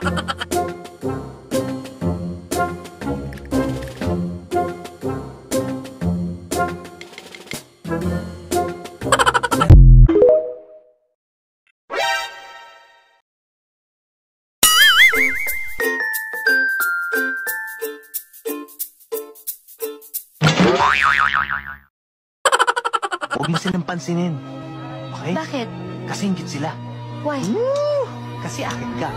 Huwag mo silang pansinin. Okay? Bakit? Kasi ingit sila. Why? Kasi akin ka.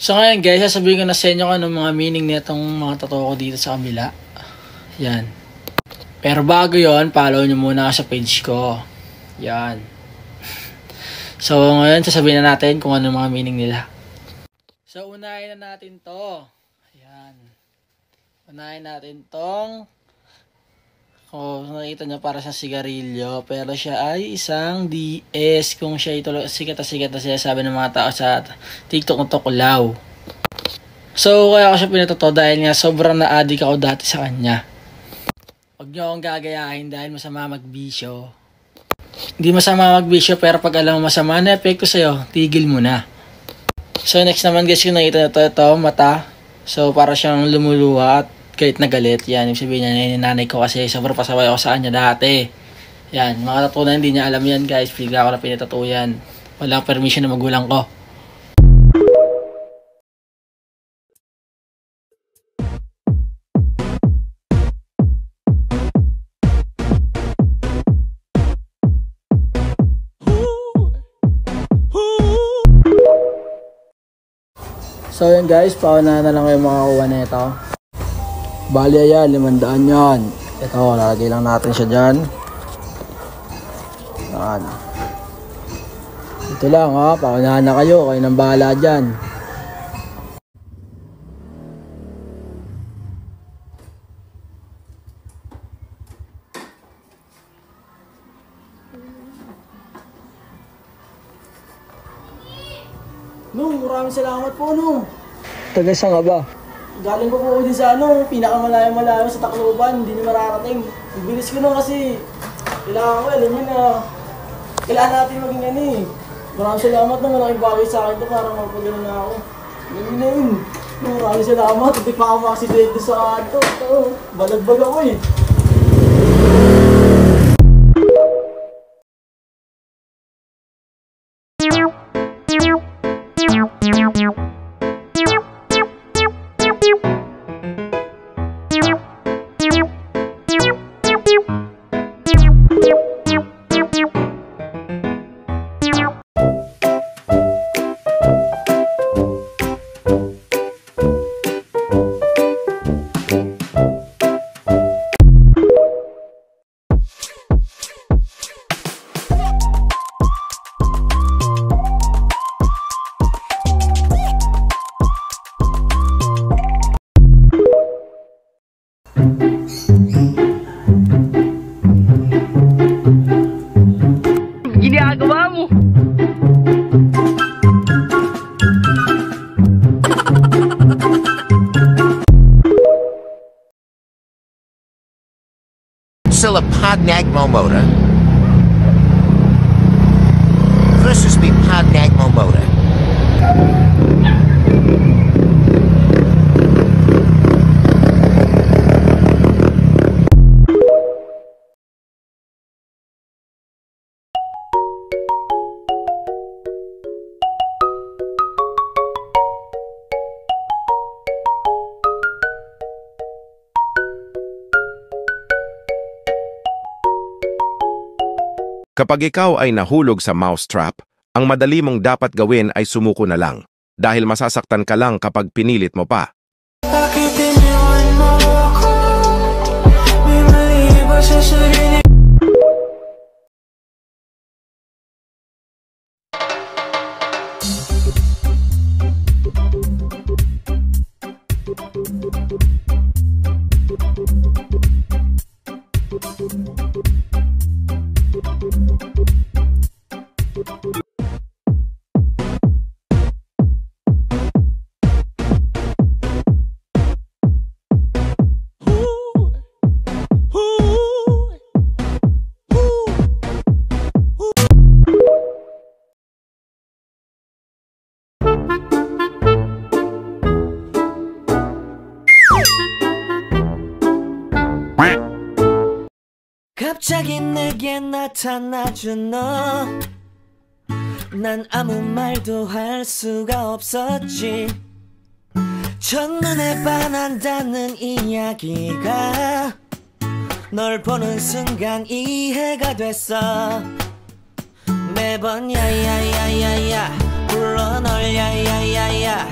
So ngayon guys, sasabihin ko na sa inyo kung anong mga meaning nitong mga tattoo ko dito sa kabila. Yan. Pero bago yon, follow nyo muna sa page ko. Yan. So ngayon, sasabihin na natin kung anong mga meaning nila. So unahin na natin to. Yan. Unahin natin tong, kung nakita nyo, para sa sigarilyo. Pero siya ay isang DS. Kung siya ito sikat na siya, sabi ng mga tao sa TikTok na to, kulaw. So kaya ako siya pinatuto dahil nga sobrang na-addict ako dati sa kanya. Huwag nyo akong gagayahin dahil masama magbisyo. Hindi masama magbisyo, pero pag alam mo masama na epekto sa'yo, tigil mo na. So next naman guys, kung nakita na ito, mata. So para siyang lumuluha at galit na galit. Yan, yung sabihin niya, nanay ko kasi sobrang pasaway ako sa kanya dati. Yan, mga tattoo na hindi niya alam yan guys. Bigla ko na pinatattoo yan. Walang permission ng magulang ko. So yan guys, pauna na lang yung mga kuha na ito. Bali yan, 500 yan. Ito, lalagay lang natin siya dyan. Yan. Ito lang ha, paunahan na kayo nang bahala dyan. Nung, maraming salamat po, Nung. Taga saan ka ba? Galing po po din sa pinakamalayo-malayo sa Tacloban, hindi na mararating. Ang bilis ko Nung kasi kailangan ko, alam niyo na, kailangan natin maging eh. Maraming salamat Nung, malaking bagay sa akin ito para magpagano na ako. Yun na yun. Nung, maraming salamat, hindi pa ako makasidente sa ito. Balagbag ako eh. sell a Podnagmo motor versus the Podnagmo motor. Kapag ikaw ay nahulog sa mousetrap, ang madali mong dapat gawin ay sumuko na lang, dahil masasaktan ka lang kapag pinilit mo pa. Bakit iniwan mo ako? May mali ba sa sarili? 갑자기 내게 나타나준 너, 난 아무 말도 할 수가 없었지. 첫눈에 반한다는 이야기가 널 보는 순간 이해가 됐어. 매번 야야야야야 불러 널 야야야야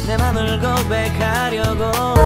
내 맘을 고백하려고.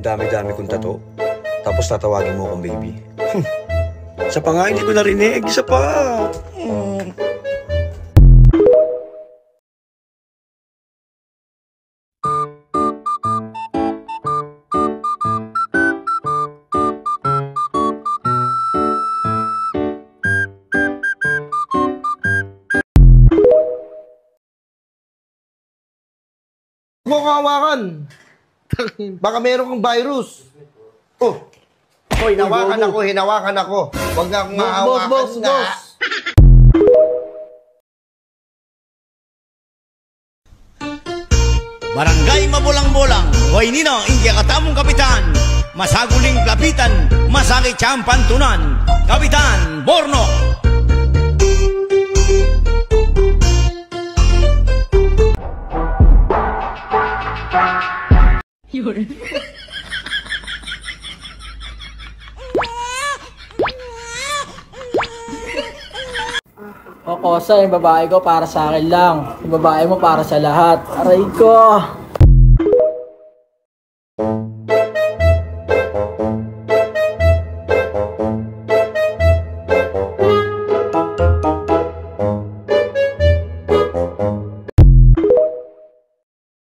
Dami-dami kong tato. Tapos tatawagin mo akong baby. Isa pa nga, hindi ko narinig. Isa pa. Huwag kang hawakan. Baka meron kang virus. Oh. Hinawakan ako. Huwag nga akong mahawakan nga. Barangay Mabulang-Bulang, hoy ninong ingya katamong kapitan, masaguling lapitan, masakit siyang pantunan, Kapitan Borno. O Kosa, yung babae ko para sa akin lang. Yung babae mo para sa lahat. Aray ko!